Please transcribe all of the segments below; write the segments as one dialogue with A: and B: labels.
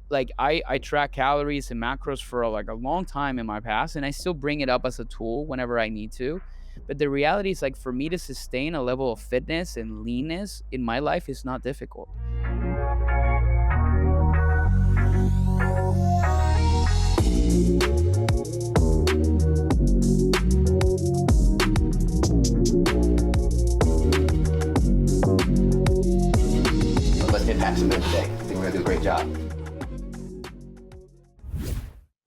A: like I track calories and macros for like a long time in my past, and I still bring it up as a tool whenever I need to. But the reality is, like, for me to sustain a level of fitness and leanness in my life is not difficult.
B: Let's impact some men today. I think we're gonna do a great job.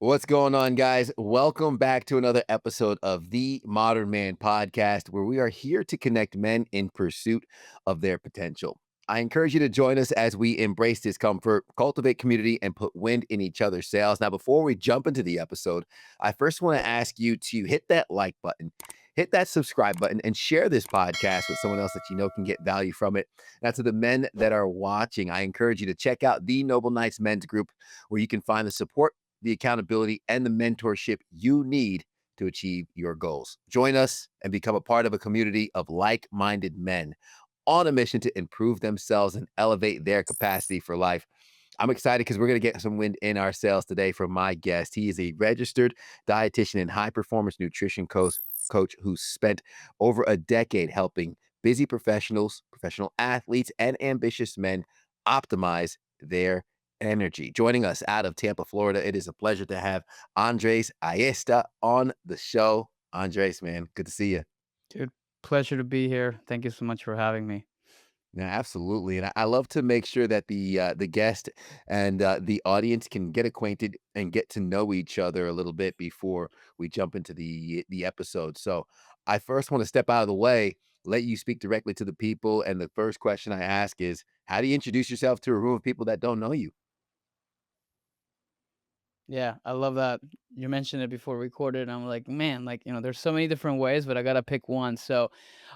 B: What's going on, guys? Welcome back to another episode of the Modern Man Podcast, where we are here to connect men in pursuit of their potential. I encourage you to join us as we embrace discomfort, cultivate community, and put wind in each other's sails. Now, before we jump into the episode, I first want to ask you to hit that like button, hit that subscribe button, and share this podcast with someone else that you know can get value from it. Now, to the men that are watching, I encourage you to check out the Noble Knights Men's Group, where you can find the support, the accountability, and the mentorship you need to achieve your goals. Join us and become a part of a community of like-minded men on a mission to improve themselves and elevate their capacity for life. I'm excited because we're going to get some wind in our sails today from my guest. He is a registered dietitian and high-performance nutrition coach who spent over a decade helping busy professionals, professional athletes, and ambitious men optimize their energy. Joining us out of Tampa, Florida, it is a pleasure to have Andres Ayesta on the show. Andres, man, good to see you.
A: Dude, pleasure to be here. Thank you so much for having me.
B: Yeah, absolutely, and I love to make sure that the guest and the audience can get acquainted and get to know each other a little bit before we jump into the episode. So, I first want to step out of the way, let you speak directly to the people, and the first question I ask is, how do you introduce yourself to a room of people that don't know you?
A: Yeah, I love that. You mentioned it before we recorded, and I'm like, man, like, there's so many different ways, but I gotta pick one. So,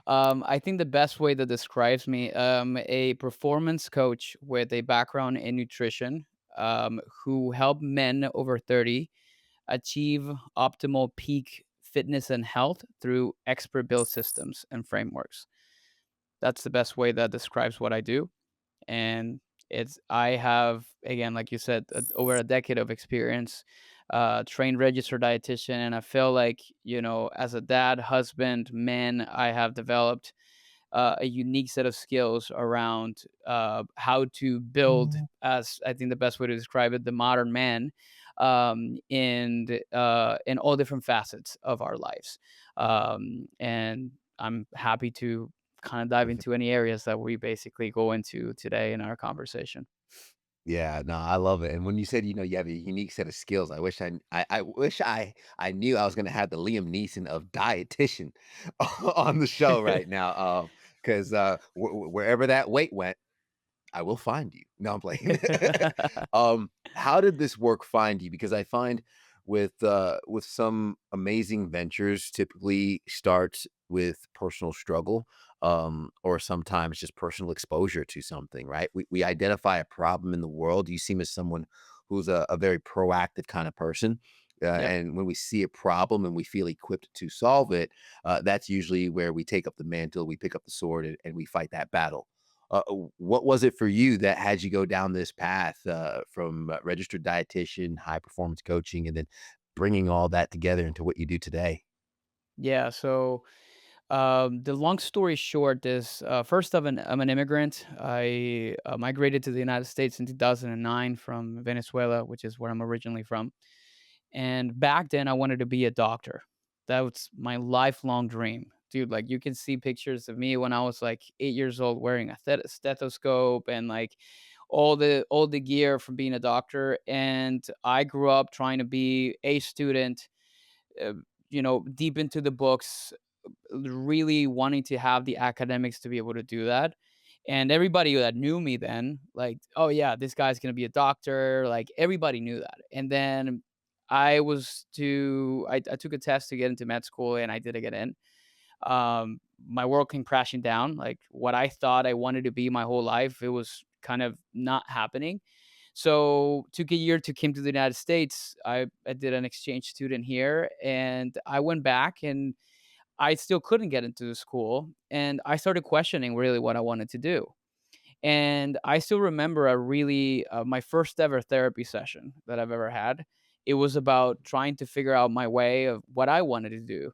A: I think the best way that describes me, a performance coach with a background in nutrition, who help men over 30 achieve optimal peak fitness and health through expert built systems and frameworks. That's the best way that describes what I do. And I have, again, like you said, over a decade of experience, trained registered dietitian, and I feel like, as a dad, husband, man, I have developed a unique set of skills around how to build, as I think the best way to describe it, the modern man, in all different facets of our lives. And I'm happy to kind of dive into any areas that we basically go into today in our conversation.
B: Yeah, no, I love it. And when you said, you have a unique set of skills, I wish I knew I was gonna have the Liam Neeson of dietitian on the show right now. Because wherever that weight went, I will find you. No, I'm playing. How did this work find you? Because I find with some amazing ventures typically starts with personal struggle, or sometimes just personal exposure to something, right? We identify a problem in the world. You seem as someone who's a very proactive kind of person.
A: Yep.
B: And when we see a problem and we feel equipped to solve it, that's usually where we take up the mantle, we pick up the sword, and we fight that battle. What was it for you that had you go down this path, from registered dietitian, high performance coaching, and then bringing all that together into what you do today?
A: Yeah. So, the long story short is, first of I'm an immigrant. I migrated to the United States in 2009 from Venezuela, which is where I'm originally from. And back then, I wanted to be a doctor. That was my lifelong dream. Dude, like, you can see pictures of me when I was like 8 years old wearing a stethoscope and like all the gear from being a doctor. And I grew up trying to be a student, uh, deep into the books, really wanting to have the academics to be able to do that. And everybody that knew me then, like, oh yeah, this guy's gonna be a doctor. Like, everybody knew that. And then I took a test to get into med school, and I didn't get in. My world came crashing down. Like, what I thought I wanted to be my whole life, it was kind of not happening. So took a year to come to the United States. I did an exchange student here, and I went back, and I still couldn't get into the school, and I started questioning really what I wanted to do. And I still remember a really my first ever therapy session that I've ever had. It was about trying to figure out my way of what I wanted to do.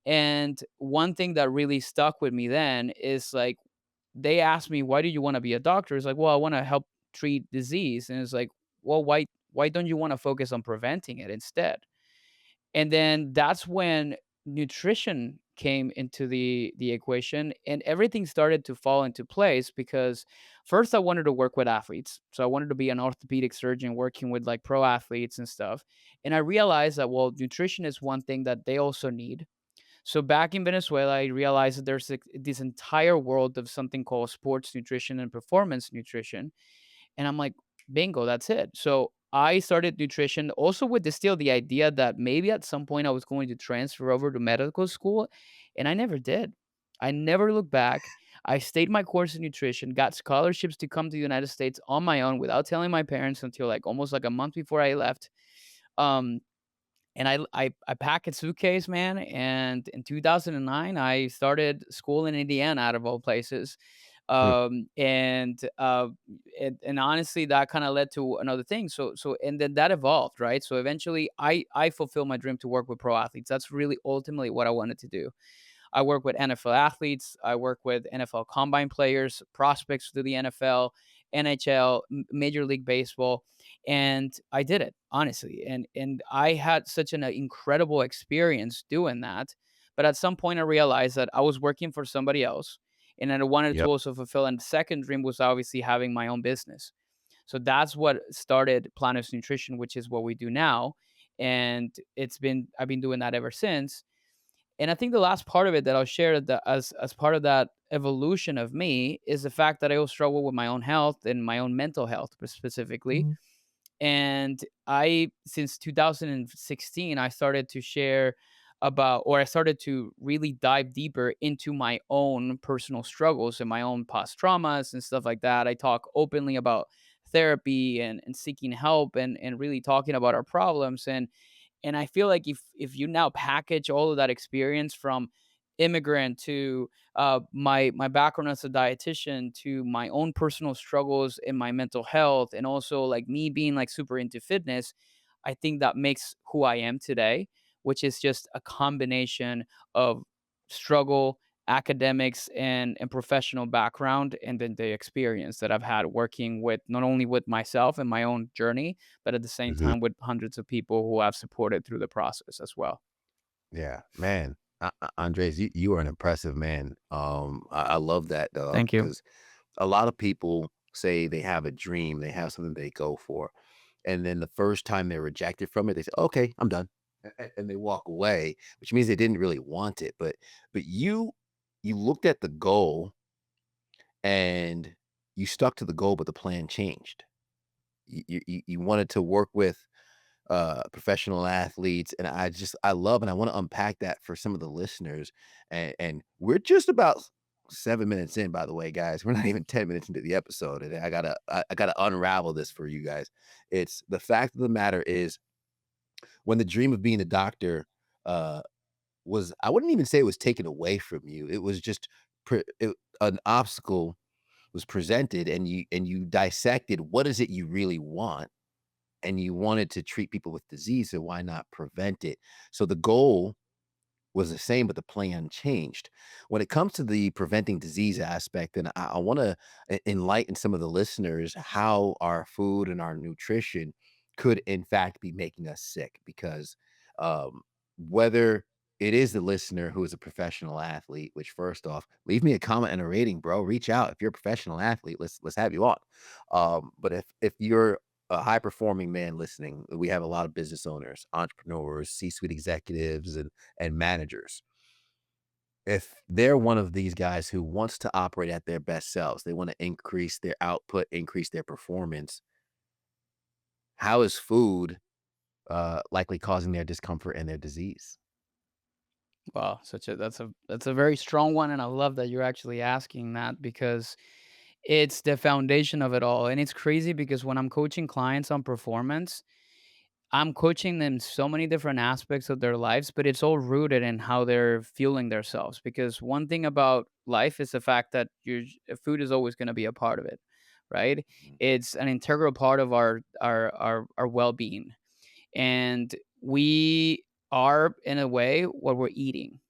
A: And one thing that really stuck with me then is like they asked me, "Why do you want to be a doctor?" It's like, "Well, I want to help treat disease." And it's like, "Well, why don't you want to focus on preventing it instead?" And then that's when nutrition came into the equation, and everything started to fall into place because first I wanted to work with athletes. So I wanted to be an orthopedic surgeon working with like pro athletes and stuff. And I realized that well, nutrition is one thing that they also need. So back in Venezuela, I realized that there's this entire world of something called sports nutrition and performance nutrition. And I'm like, bingo, that's it. So I started nutrition also with the still the idea that maybe at some point I was going to transfer over to medical school. And I never did. I never looked back. I stayed my course in nutrition, got scholarships to come to the United States on my own without telling my parents until like almost like a month before I left. Um, and I packed a suitcase, man, and in 2009, I started school in Indiana, out of all places.
B: Hmm.
A: And honestly, that kinda led to another thing. And then that evolved, right? So eventually, I fulfilled my dream to work with pro athletes. That's really ultimately what I wanted to do. I work with NFL athletes. I work with NFL combine players, prospects to the NFL, NHL, Major League Baseball, and I did it honestly. And I had such an incredible experience doing that. But at some point, I realized that I was working for somebody else, and I wanted to
B: Yep.
A: also fulfill. And the second dream was obviously having my own business. So that's what started Planet Nutrition, which is what we do now. And I've been doing that ever since. And I think the last part of it that I'll share that as part of that evolution of me is the fact that I will struggle with my own health and my own mental health specifically.
B: Mhm.
A: And I since 2016 I started to share about or I started to really dive deeper into my own personal struggles and my own past traumas and stuff like that. I talk openly about therapy and seeking help and really talking about our problems. And I feel like if you now package all of that experience from immigrant to my background as a dietitian to my own personal struggles in my mental health and also like me being like super into fitness, I think that makes who I am today, which is just a combination of struggle, academics, and professional background, and then the experience that I've had working with not only with myself and my own journey, but at the same
B: Mhm.
A: time with hundreds of people who I've supported through the process as well.
B: Yeah, man. Andres, you are an impressive man. I love that, dog,
A: Thank you.
B: because a lot of people say they have a dream, they have something they go for, and then the first time they're rejected from it, they say, "Okay, I'm done," and they walk away, which means they didn't really want it. But you looked at the goal and you stuck to the goal, but the plan changed. You wanted to work with professional athletes, and I love and I wanna unpack that for some of the listeners, and we're just about 7 minutes in, by the way, guys. We're not even 10 minutes into the episode, and I gotta unravel this for you guys. It's the fact of the matter is when the dream of being a doctor, uh, was I wouldn't even say it was taken away from you, it was just an obstacle was presented, and you dissected what is it you really want, and you wanted to treat people with disease, so why not prevent it? So the goal was the same, but the plan changed. When it comes to the preventing disease aspect, and I want to enlighten some of the listeners how our food and our nutrition could, in fact, be making us sick. Because whether it is the listener who is a professional athlete, which first off, leave me a comment and a rating, bro. Reach out if you're a professional athlete. Let's have you on. But if you're a high performing man listening, we have a lot of business owners, entrepreneurs, C-suite executives, and managers. If they're one of these guys who wants to operate at their best selves, they want to increase their output, increase their performance. How is food likely causing their discomfort and their disease?
A: Wow, such a that's a very strong one, and I love that you're actually asking that because it's the foundation of it all. And it's crazy because when I'm coaching clients on performance, I'm coaching them so many different aspects of their lives, but it's all rooted in how they're fueling themselves. Because one thing about life is the fact that food is always going to be a part of it. right?
B: Mhm.
A: It's an integral part of our well-being. And we are, in a way, what we're eating.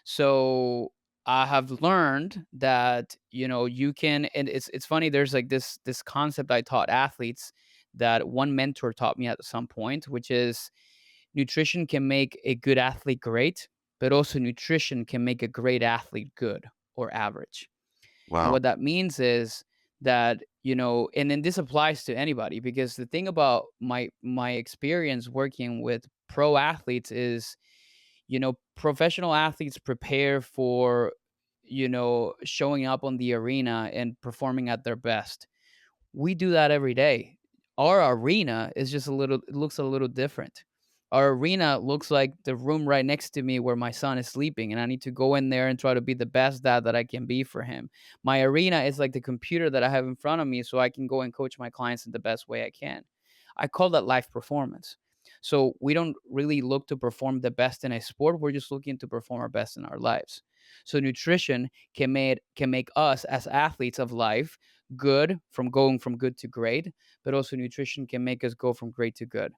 A: So I have learned that, you can, and it's funny, there's like this concept I taught athletes that one mentor taught me at some point, which is nutrition can make a good athlete great, but also nutrition can make a great athlete good or average. And
B: Wow.
A: what that means is that, and then this applies to anybody, because the thing about my experience working with pro athletes is, professional athletes prepare for, showing up on the arena and performing at their best. We do that every day. Our arena is just it looks a little different. Our arena looks like the room right next to me where my son is sleeping, and I need to go in there and try to be the best dad that I can be for him. My arena is like the computer that I have in front of me so I can go and coach my clients in the best way I can. I call that life performance. So we don't really look to perform the best in a sport, we're just looking to perform our best in our lives. So nutrition can make us as athletes of life good, from going from good to great, but also nutrition can make us go from great to good.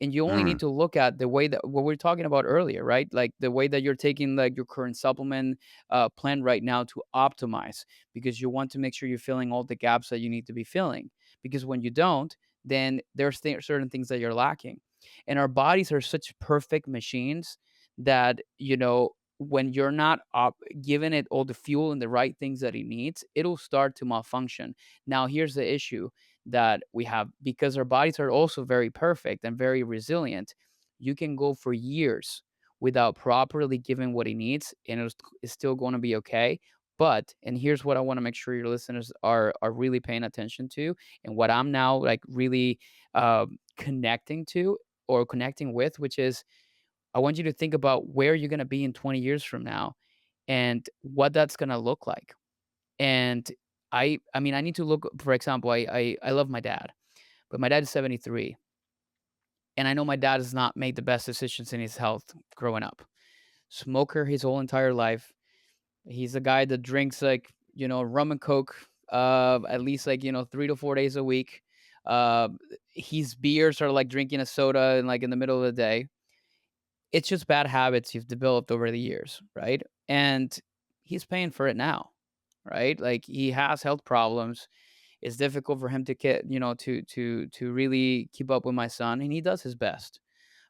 A: And you only
B: Mm,
A: need to look at the way that what we are talking about earlier, right? Like the way that you're taking like your current supplement plan right now to optimize, because you want to make sure you're filling all the gaps that you need to be filling. Because when you don't, then there's certain things that you're lacking. And our bodies are such perfect machines that, when you're not giving it all the fuel and the right things that it needs, it'll start to malfunction. Now, here's the issue that we have, because our bodies are also very perfect and very resilient. You can go for years without properly giving what he needs, and it's still going to be okay. But, and here's what I want to make sure your listeners are really paying attention to, and what I'm now like really connecting to or connecting with, which is, I want you to think about where you're going to be in 20 years from now and what that's going to look like. And I mean, I need to look, for example, I love my dad, but my dad is 73, and I know my dad has not made the best decisions in his health growing up. Smoker his whole entire life. He's a guy that drinks like, rum and coke at least like, 3 to 4 days a week. Uh his beers are like drinking a soda in like in the middle of the day. It's just bad habits you've developed over the years, right? And he's paying for it now, right? Like he has health problems. It's difficult for him to get, to really keep up with my son, and he does his best,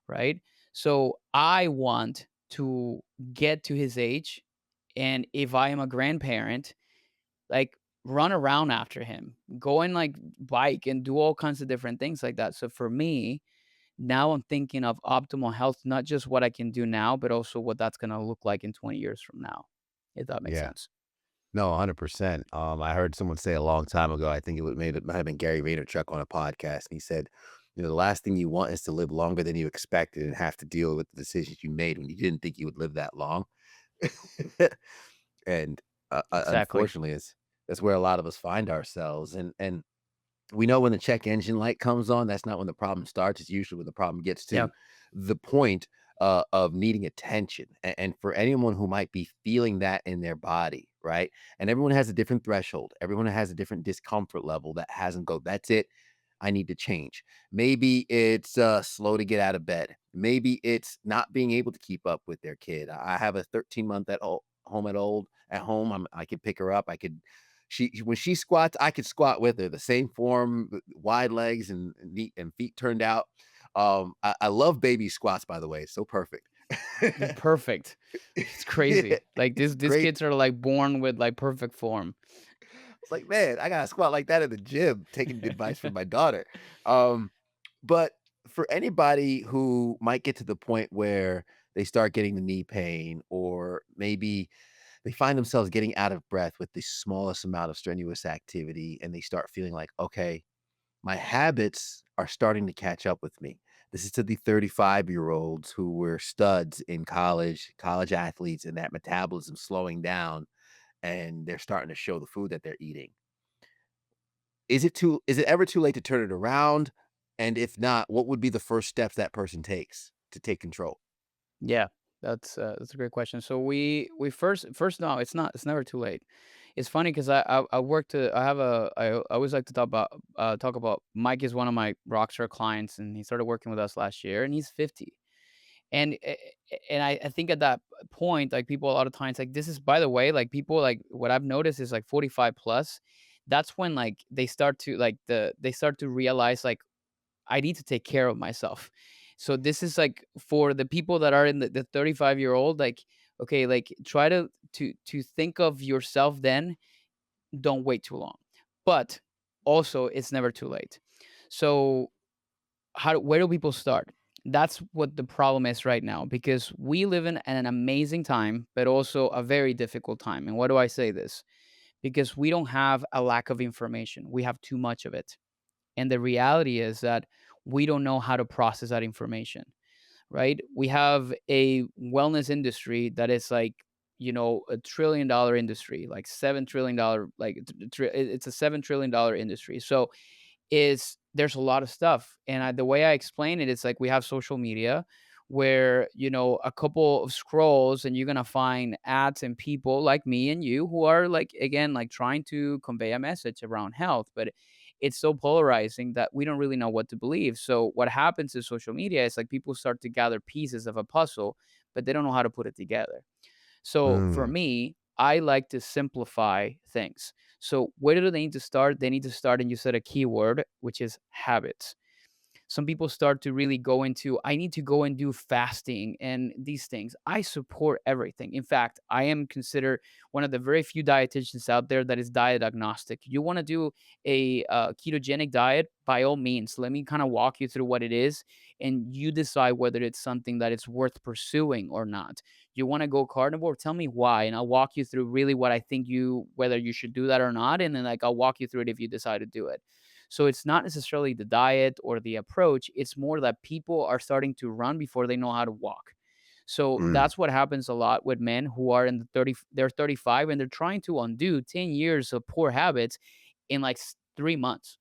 A: right? So I want to get to his age, and if I am a grandparent, like run around after him, go and like bike and do all kinds of different things like that. So for me, now I'm thinking of optimal health, not just what I can do now, but also what that's going to look like in 20 years from now, if that makes
B: yeah.
A: sense.
B: No, 100%. I heard someone say a long time ago, I think it might have been Gary Vaynerchuk on a podcast, and he said, "The last thing you want is to live longer than you expected and have to deal with the decisions you made when you didn't think you would live that long." And,
A: Exactly.
B: unfortunately, that's where a lot of us find ourselves, and we know when the check engine light comes on, that's not when the problem starts. It's usually when the problem gets
A: Yeah.
B: to the point of needing attention. And for anyone who might be feeling that in their body, right? And everyone has a different threshold. Everyone has a different discomfort level that hasn't go. That's it. I need to change. Maybe it's slow to get out of bed. Maybe it's not being able to keep up with their kid. I have a 13-month at home. I could pick her up. I could when she squats, I could squat with her, the same form, wide legs and feet turned out. I love baby squats, by the way. It's so perfect.
A: They're perfect. It's
B: Yeah,
A: crazy. Like
B: it's
A: these
B: great.
A: kids are like born with like perfect form.
B: It's like, man, I gotta squat like that at the gym, taking advice from my daughter. Um, but for anybody who might get to the point where they start getting the knee pain, or maybe they find themselves getting out of breath with the smallest amount of strenuous activity, and they start feeling like, okay, my habits are starting to catch up with me. This is to the 35-year-olds who were studs in college athletes, and that metabolism slowing down, and they're starting to show the food that they're eating. Is it ever too late to turn it around? And if not, what would be the first steps that person takes to take control?
A: Yeah, that's a great question. So we first no, it's not. It's never too late. It's funny because I work to I have a I always like to talk about Mike is one of my rockstar clients, and he started working with us last year, and he's 50. And I think at that point, like, people a lot of times, like, this is, by the way, like, people, like, what I've noticed is, like, 45 plus, that's when, like, they start to realize, like, I need to take care of myself. So this is, like, for the people that are in the 35-year-old, like, okay, like, try to think of yourself then, don't wait too long. But also, it's never too late. So where do people start? That's what the problem is right now, because we live in an amazing time, but also a very difficult time. And why do I say this? Because we don't have a lack of information. We have too much of it. And the reality is that we don't know how to process that information, right? We have a wellness industry that is like, $1 trillion industry, like $7 trillion, like it's a $7 trillion industry. So there's a lot of stuff, and the way I explain it is like we have social media where, a couple of scrolls and you're gonna find ads and people like me and you who are, like, again, like, trying to convey a message around health, but it's so polarizing that we don't really know what to believe. So what happens in social media is, like, people start to gather pieces of a puzzle, but they don't know how to put it together. So for
B: Mm.
A: me, I like to simplify things. So where do they need to start? They need to start, and you said a keyword, which is habits. Some people start to really go into, I need to go and do fasting and these things. I support everything. In fact, I am considered one of the very few dietitians out there that is diet agnostic. You want to do a ketogenic diet, by all means, let me kind of walk you through what it is, and you decide whether it's something that it's worth pursuing or not. You want to go carnivore, tell me why, and I'll walk you through really what I think, whether you should do that or not, and then, like, I'll walk you through it if you decide to do it. So it's not necessarily the diet or the approach, it's more that people are starting to run before they know how to walk. So
B: Mm.
A: that's what happens a lot with men who are they're 35 and they're trying to undo 10 years of poor habits in, like, 3 months.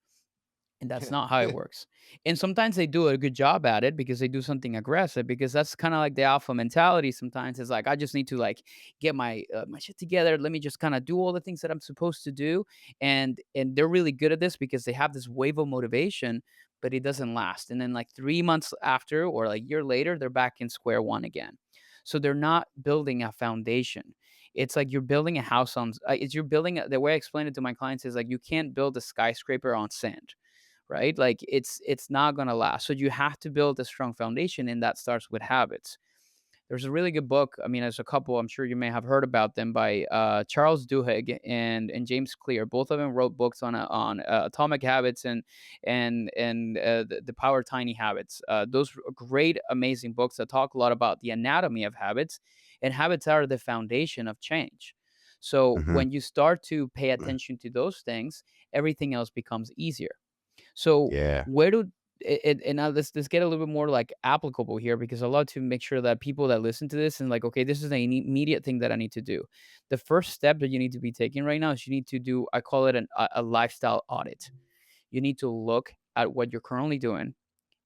A: And that's not how it works. And sometimes they do a good job at it because they do something aggressive, because that's kind of like the alpha mentality. Sometimes it's like, I just need to, like, get my shit together. Let me just kind of do all the things that I'm supposed to do. And they're really good at this because they have this wave of motivation, but it doesn't last. And then, like, 3 months after, or like a year later, they're back in square one again. So they're not building a foundation. It's like you're building a house on it's you're building the way I explain it to my clients is like, you can't build a skyscraper on sand, right? Like, it's not going to last. So you have to build a strong foundation, and that starts with habits. There's a really good book. I mean, there's a couple. I'm sure you may have heard about them, by Charles Duhigg and James Clear. Both of them wrote books on atomic habits and the power tiny habits. Those are great, amazing books that talk a lot about the anatomy of habits, and habits are the foundation of change. So
B: Mhm.
A: when you start to pay attention to those things, everything else becomes easier. So
B: Yeah.
A: where do and now let's get a little bit more, like, applicable here, because I love to make sure that people that listen to this and, like, okay, this is an immediate thing that I need to do. The first step that you need to be taking right now is you need to do, I call it a lifestyle audit. You need to look at what you're currently doing,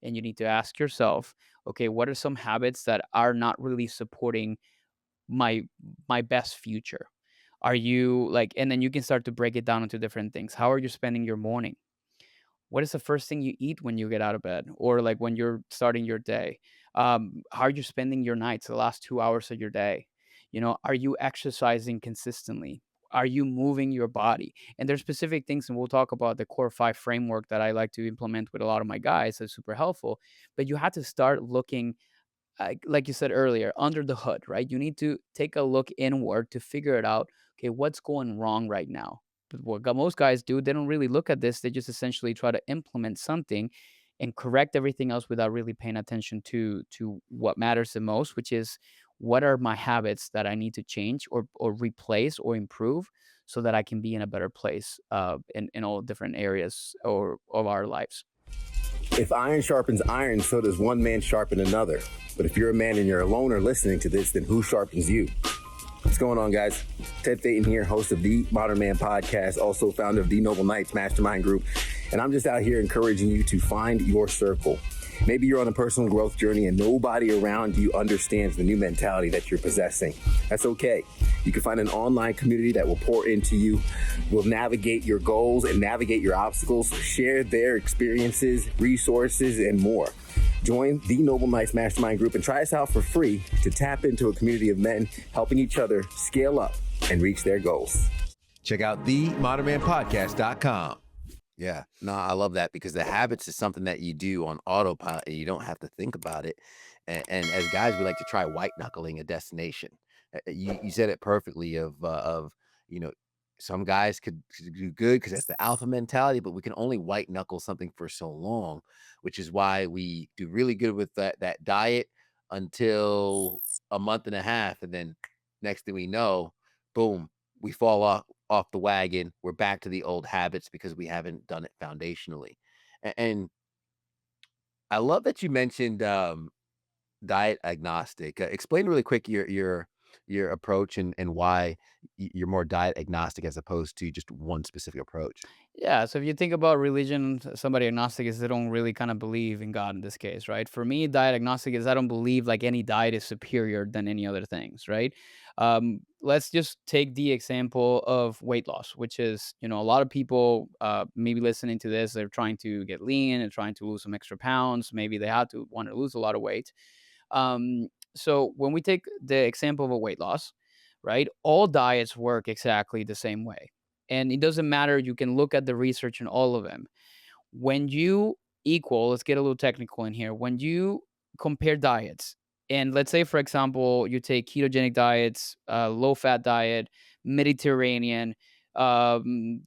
A: and you need to ask yourself, okay, what are some habits that are not really supporting my my best future? Are you like, and then you can start to break it down into different things. How are you spending your morning? What is the first thing you eat when you get out of bed, or like when you're starting your day? How are you spending your nights, the last 2 hours of your day? Are you exercising consistently? Are you moving your body? And there's specific things, and we'll talk about the core five framework that I like to implement with a lot of my guys. That's super helpful. But you have to start looking, like you said earlier, under the hood, right? You need to take a look inward to figure it out. Okay, what's going wrong right now? But what most guys do, they don't really look at this. They just essentially try to implement something and correct everything else without really paying attention to what matters the most, which is, what are my habits that I need to change or replace or improve, so that I can be in a better place in all different areas or of our lives.
B: If iron sharpens iron, so does one man sharpen another. But if you're a man and you're alone or listening to this, then who sharpens you? What's going on, guys? Ted Phaeton here, host of the Modern Man Podcast, also founder of the Noble Knights Mastermind Group. And I'm just out here encouraging you to find your circle. Maybe you're on a personal growth journey and nobody around you understands the new mentality that you're possessing. That's okay. You can find an online community that will pour into you, will navigate your goals and navigate your obstacles, share their experiences, resources, and more. Join the Noble Knights Mastermind Group and try us out for free to tap into a community of men helping each other scale up and reach their goals. Check out themodernmanpodcast.com. Yeah, no, I love that because the habits is something that you do on autopilot and you don't have to think about it. And as guys, we like to try white knuckling a destination. You said it perfectly of you know some guys could do good because that's the alpha mentality, but we can only white knuckle something for so long, which is why we do really good with that diet until a month and a half, and then next thing we know, boom, we fall off the wagon. We're back to the old habits because we haven't done it foundationally. And I love that you mentioned diet agnostic. Explain really quick your approach and why you're more diet agnostic as opposed to just one specific approach.
A: Yeah, so if you think about religion, somebody agnostic is they don't really kind of believe in God in this case, right? For me, diet agnostic is I don't believe like any diet is superior than any other things, right? Let's just take the example of weight loss, which is, a lot of people maybe listening to this, they're trying to get lean and trying to lose some extra pounds. Maybe they had to want to lose a lot of weight. So when we take the example of a weight loss, right? All diets work exactly the same way. And it doesn't matter. You can look at the research in all of them. When you let's get a little technical in here. When you compare diets, and let's say, for example, you take ketogenic diets, low fat diet, Mediterranean, whatever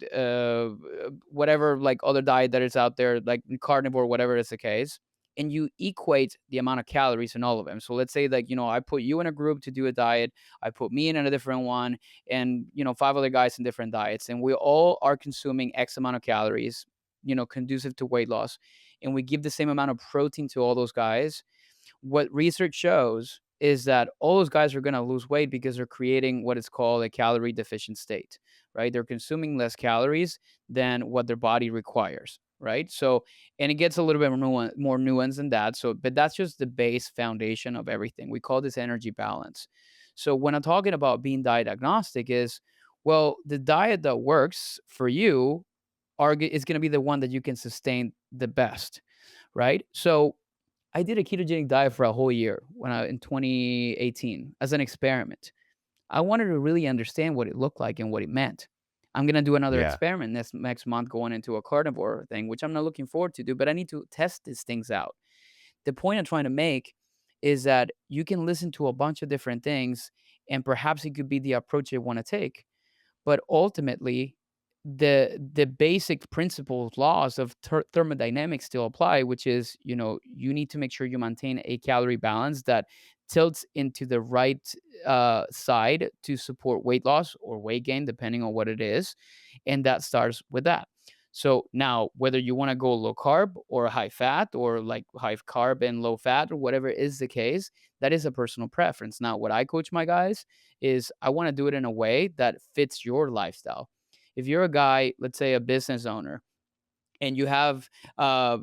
A: like other diet that is out there, like carnivore, whatever is the case, and you equate the amount of calories in all of them. So let's say that, I put you in a group to do a diet, I put me in a different one, and, five other guys in different diets, and we all are consuming X amount of calories, conducive to weight loss, and we give the same amount of protein to all those guys. What research shows is that all those guys are going to lose weight because they're creating what is called a calorie deficient state, right? They're consuming less calories than what their body requires, right? So, and it gets a little bit more nuanced than that. So, but that's just the base foundation of everything. We call this energy balance. So, when I'm talking about being diet agnostic, is well, the diet that works for you is going to be the one that you can sustain the best, right? So, I did a ketogenic diet for a whole year in 2018 as an experiment. I wanted to really understand what it looked like and what it meant. I'm gonna do another
B: Yeah.
A: experiment next month going into a carnivore thing, which I'm not looking forward to do, but I need to test these things out. The point I'm trying to make is that you can listen to a bunch of different things, and perhaps it could be the approach you want to take, but ultimately the basic principles laws of thermodynamics still apply, which is, you need to make sure you maintain a calorie balance that tilts into the right side to support weight loss or weight gain, depending on what it is, and that starts with that. So now, whether you want to go low carb or high fat, or like high carb and low fat, or whatever is the case, that is a personal preference. Now, what I coach my guys is I want to do it in a way that fits your lifestyle. If you're a guy, let's say a business owner, and you have a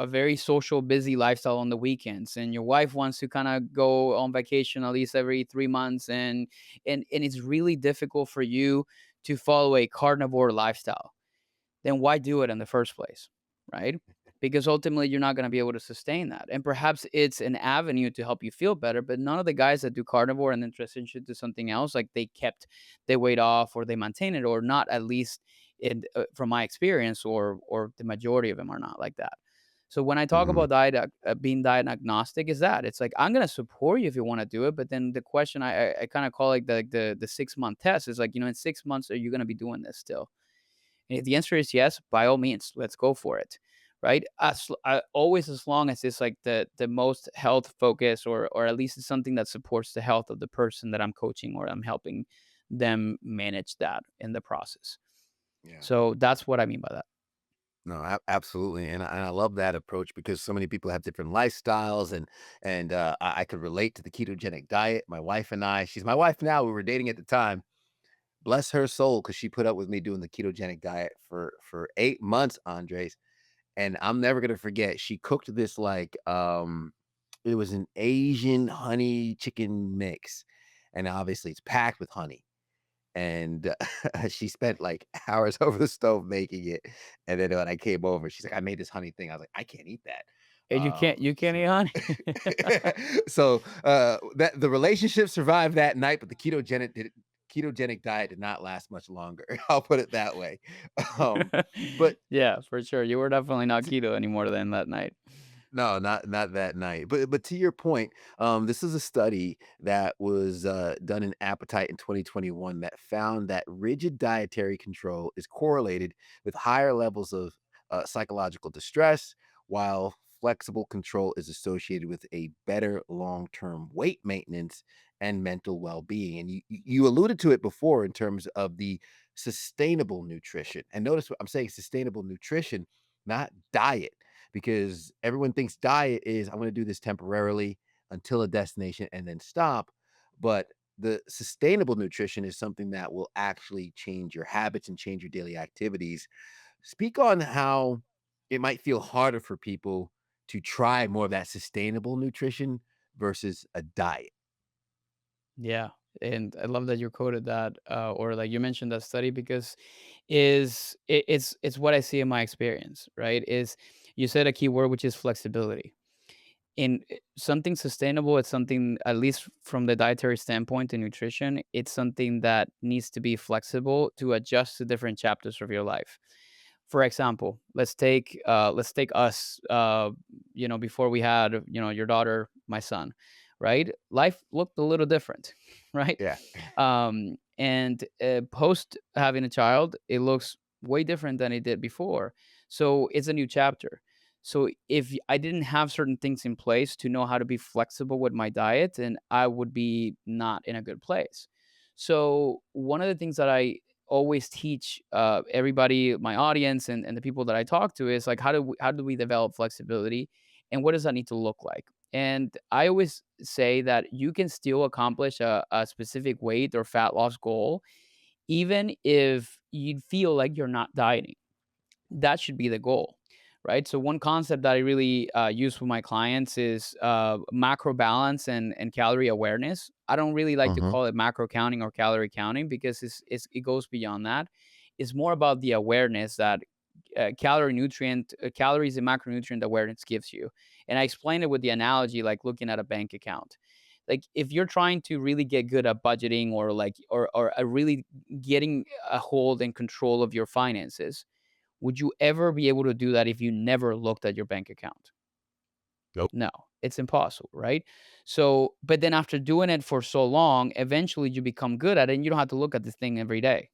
A: very social busy lifestyle on the weekends, and your wife wants to kind of go on vacation at least every 3 months, and it's really difficult for you to follow a carnivore lifestyle, then why do it in the first place, right? Because ultimately you're not going to be able to sustain that. And perhaps it's an avenue to help you feel better, but none of the guys that do carnivore and then transition to something else, like they kept their weight off or they maintain it, or not, at least from my experience, or the majority of them are not like that. So when I talk
B: Mhm.
A: about being diet agnostic, is that it's like I'm gonna support you if you want to do it, but then the question I kind of call like the 6 month test is like, in 6 months, are you gonna be doing this still? And if the answer is yes, by all means, let's go for it. Right? Always, as long as it's like the most health focused, or at least it's something that supports the health of the person that I'm coaching or I'm helping them manage that in the process.
B: Yeah.
A: So that's what I mean by that.
B: No, absolutely, and I love that approach because so many people have different lifestyles, and I could relate to the ketogenic diet. My wife and I, she's my wife now. We were dating at the time. Bless her soul, because she put up with me doing the ketogenic diet for 8 months, Andres. and I'm never gonna forget, she cooked this, like, it was an Asian honey chicken mix, and obviously it's packed with honey, and she spent, like, hours over the stove making it, and then when I came over, she's like, "I made this honey thing." I was like, "I can't eat that."
A: And you can't
B: So
A: eat honey?
B: so, that the relationship survived that night, but the ketogenic diet did not last much longer. I'll put it that way. Um, but
A: Yeah, for sure. You were definitely not
B: t
A: keto anymore than that night.
B: no, not that night. But to your point, this is a study that was, done in Appetite in 2021 that found that rigid dietary control is correlated with higher levels of, psychological distress, while flexible control is associated with a better long-term weight maintenance and mental well-being. And you alluded to it before in terms of the sustainable nutrition. And notice what I'm saying, sustainable nutrition, not diet, because everyone thinks diet is, I'm going to do this temporarily until a destination and then stop. But the sustainable nutrition is something that will actually change your habits and change your daily activities. Speak on how it might feel harder for people to try more of that sustainable nutrition versus a diet.
A: Yeah, and I love that you quoted that, or like you mentioned that study because it's what I see in my experience, right? Is you said a key word which is flexibility. In something sustainable, it's something at least from the dietary standpoint in nutrition, it's something that needs to be flexible to adjust to different chapters of your life. For example, let's take us, before we had, your daughter, my son, right? Life looked a little different, right?
B: Yeah.
A: And post having a child, it looks way different than it did before. So it's a new chapter. So if I didn't have certain things in place to know how to be flexible with my diet, then I would be not in a good place. So one of the things that I always teach everybody, my audience, and the people that I talk to is like, how do we develop flexibility, and what does that need to look like? And I always say that you can still accomplish a specific weight or fat loss goal, even if you feel like you're not dieting. That should be the goal, right? So one concept that I really use with my clients is macro balance and calorie awareness. I don't really like to
B: Mhm.
A: call it macro counting or calorie counting because it goes beyond that. It's more about the awareness that calories and macronutrient awareness gives you. And I explain it with the analogy like looking at a bank account. Like if you're trying to really get good at budgeting, or really getting a hold and control of your finances, would you ever be able to do that if you never looked at your bank account?
B: Nope.
A: No, it's impossible, right? So, but then after doing it for so long, eventually you become good at it and you don't have to look at this thing every day,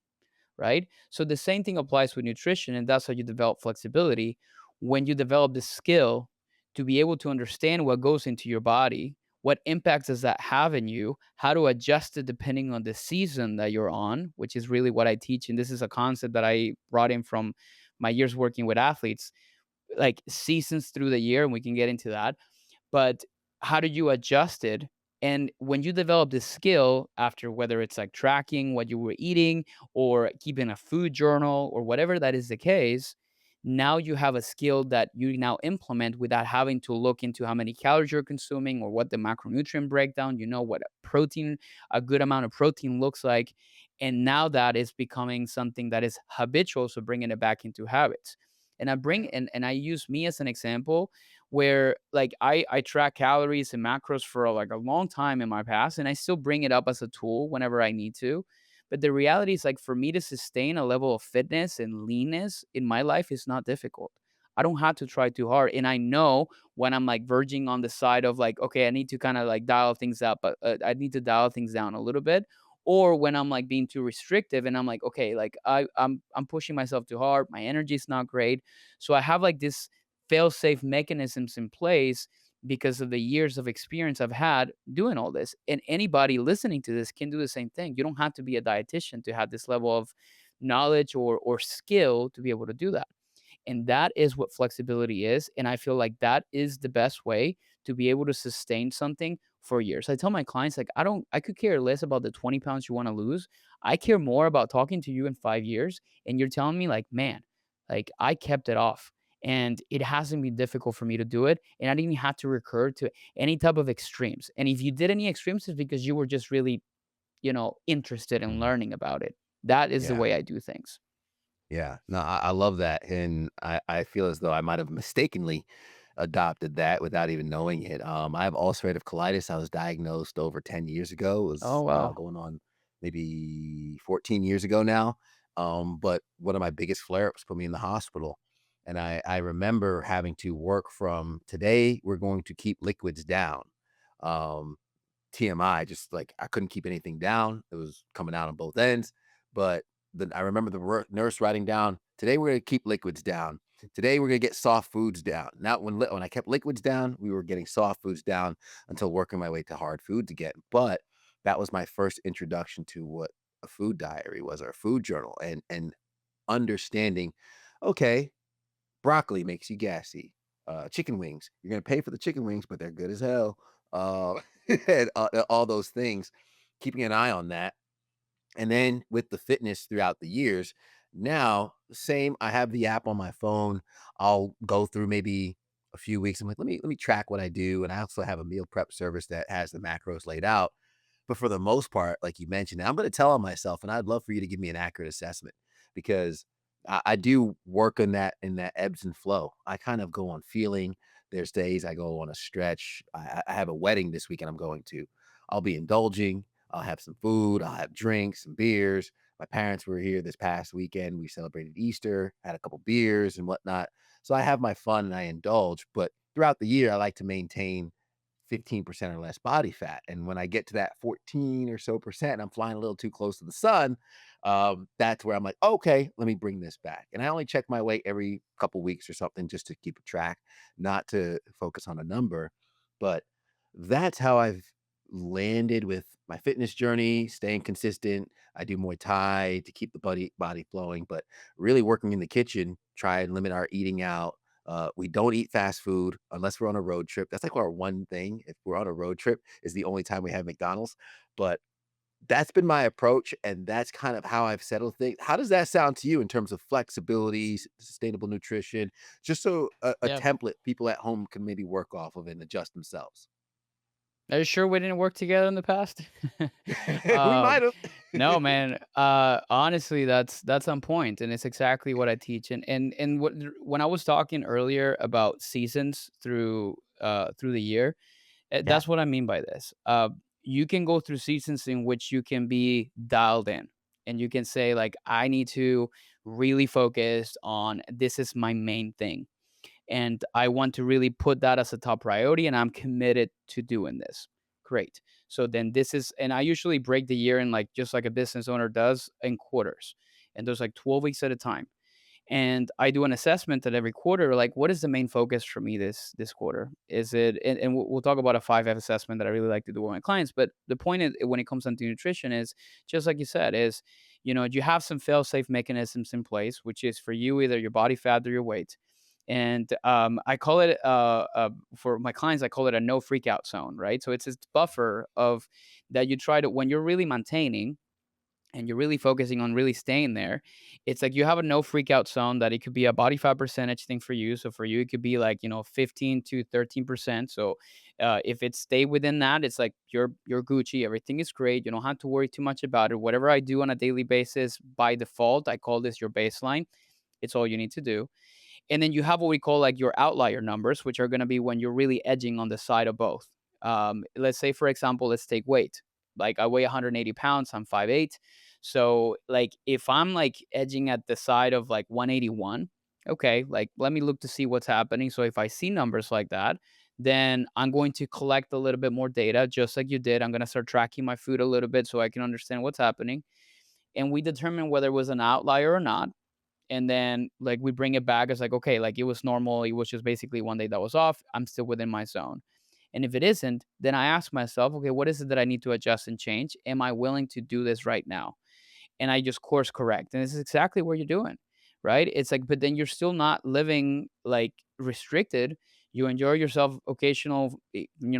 A: right? So the same thing applies with nutrition, and that's how you develop flexibility. When you develop the skill to be able to understand what goes into your body, what impacts does that have in you, how to adjust it depending on the season that you're on, which is really what I teach. And this is a concept that I brought in from my years working with athletes, like seasons through the year, and we can get into that. But how do you adjust it? And when you develop this skill after, whether it's like tracking what you were eating or keeping a food journal or whatever that is the case, now you have a skill that you now implement without having to look into how many calories you're consuming or what the macronutrient breakdown, what a good amount of protein looks like. And now that is becoming something that is habitual. So bringing it back into habits. And I use me as an example where like I track calories and macros for like a long time in my past, and I still bring it up as a tool whenever I need to. But the reality is, like, for me to sustain a level of fitness and leanness in my life is not difficult. I don't have to try too hard, and I know when I'm like verging on the side of like, okay, I need to kind of like dial things up, but I need to dial things down a little bit. Or when I'm like being too restrictive, and I'm like, okay, like I'm pushing myself too hard, my energy is not great. So I have like this fail-safe mechanisms in place because of the years of experience I've had doing all this. And anybody listening to this can do the same thing. You don't have to be a dietitian to have this level of knowledge or skill to be able to do that. And that is what flexibility is. And I feel like that is the best way to be able to sustain something for years. I tell my clients, like, I could care less about the 20 pounds you want to lose. I care more about talking to you in 5 years. And you're telling me, like, man, like I kept it off. and it hasn't been difficult for me to do it, and I didn't have to recur to any type of extremes. And if you did any extremes, it's because you were just really, interested in
B: Mhm.
A: learning about it. That is the
B: Yeah.
A: way I do things.
B: Yeah. No, I love that. And I feel as though I might have mistakenly adopted that without even knowing it. I have ulcerative colitis. I was diagnosed over 10 years ago. It
A: Oh,
B: was
A: wow.
B: going on maybe 14 years ago now. But one of my biggest flare ups put me in the hospital. And I remember having to work from today, we're going to keep liquids down. Um, TMI, just like I couldn't keep anything down. It was coming out on both ends. But then I remember the nurse writing down, "Today we're gonna keep liquids down. Today we're gonna get soft foods down." Now, when I kept liquids down, we were getting soft foods down until working my way to hard foods again. But that was my first introduction to what a food diary was, or a food journal, and understanding, okay, broccoli makes you gassy. Chicken wings, you're gonna pay for the chicken wings, but they're good as hell. Uh, and all those things. Keeping an eye on that, and then with the fitness throughout the years, now same. I have the app on my phone. I'll go through maybe a few weeks. I'm like, let me track what I do, and I also have a meal prep service that has the macros laid out. But for the most part, like you mentioned, I'm going to tell on myself, and I'd love for you to give me an accurate assessment because I do work in that ebbs and flow. I kind of go on feeling. There's days I go on a stretch. I have a wedding this weekend I'm going to. I'll be indulging. I'll have some food. I'll have drinks, some beers. My parents were here this past weekend. We celebrated Easter, had a couple beers and whatnot. So I have my fun and I indulge. But throughout the year, I like to maintain 15% or less body fat. And when I get to that 14 or so percent, I'm flying a little too close to the sun. That's where I'm like, okay, let me bring this back. And I only check my weight every couple weeks or something just to keep a track, not to focus on a number. But that's how I've landed with my fitness journey, staying consistent. I do Muay Thai to keep the body flowing, but really working in the kitchen, try and limit our eating out. We don't eat fast food unless we're on a road trip. That's like our one thing. If we're on a road trip, is the only time we have McDonald's. But that's been my approach, and that's kind of how I've settled things. How does that sound to you in terms of flexibility, sustainable nutrition, just so a
A: Yeah.
B: template people at home can maybe work off of and adjust themselves?
A: Are you sure we didn't work together in the past?
B: We
A: um,
B: might have.
A: no, man. Honestly, that's on point, and it's exactly what I teach. And when I was talking earlier about seasons through the year,
B: Yeah.
A: that's what I mean by this. You can go through seasons in which you can be dialed in, and you can say like, I need to really focus on this is my main thing, and I want to really put that as a top priority, and I'm committed to doing this. Great. So then this is, and I usually break the year in, like, just like a business owner does, in quarters. And there's like 12 weeks at a time. And I do an assessment at every quarter, like what is the main focus for me this quarter? Is it, and we'll talk about a 5F assessment that I really like to do with my clients. But the point is, when it comes down to nutrition, is just like you said, is, you have some fail safe mechanisms in place, which is for you either your body fat or your weight. And I call it, for my clients, I call it a no freak out zone, right? So it's this buffer of that you try to, when you're really maintaining and you're really focusing on really staying there, it's like you have a no freak out zone that it could be a body fat percentage thing for you. So for you, it could be like, 15 to 13%. So if it stay within that, it's like you're Gucci, everything is great. You don't have to worry too much about it. Whatever I do on a daily basis, by default, I call this your baseline. It's all you need to do. And then you have what we call like your outlier numbers, which are going to be when you're really edging on the side of both. Let's say, for example, let's take weight. Like I weigh 180 pounds, I'm 5'8". So like if I'm like edging at the side of like 181, okay, like let me look to see what's happening. So if I see numbers like that, then I'm going to collect a little bit more data, just like you did. I'm going to start tracking my food a little bit so I can understand what's happening. And we determine whether it was an outlier or not, and then like we bring it back as like, okay, like it was normal, it was just basically one day that was off, I'm still within my zone. And if it isn't, then I ask myself, okay, what is it that I need to adjust and change? Am I willing to do this right now? And I just course correct. And this is exactly what you're doing, right? It's like, but then you're still not living like restricted. You enjoy yourself occasional,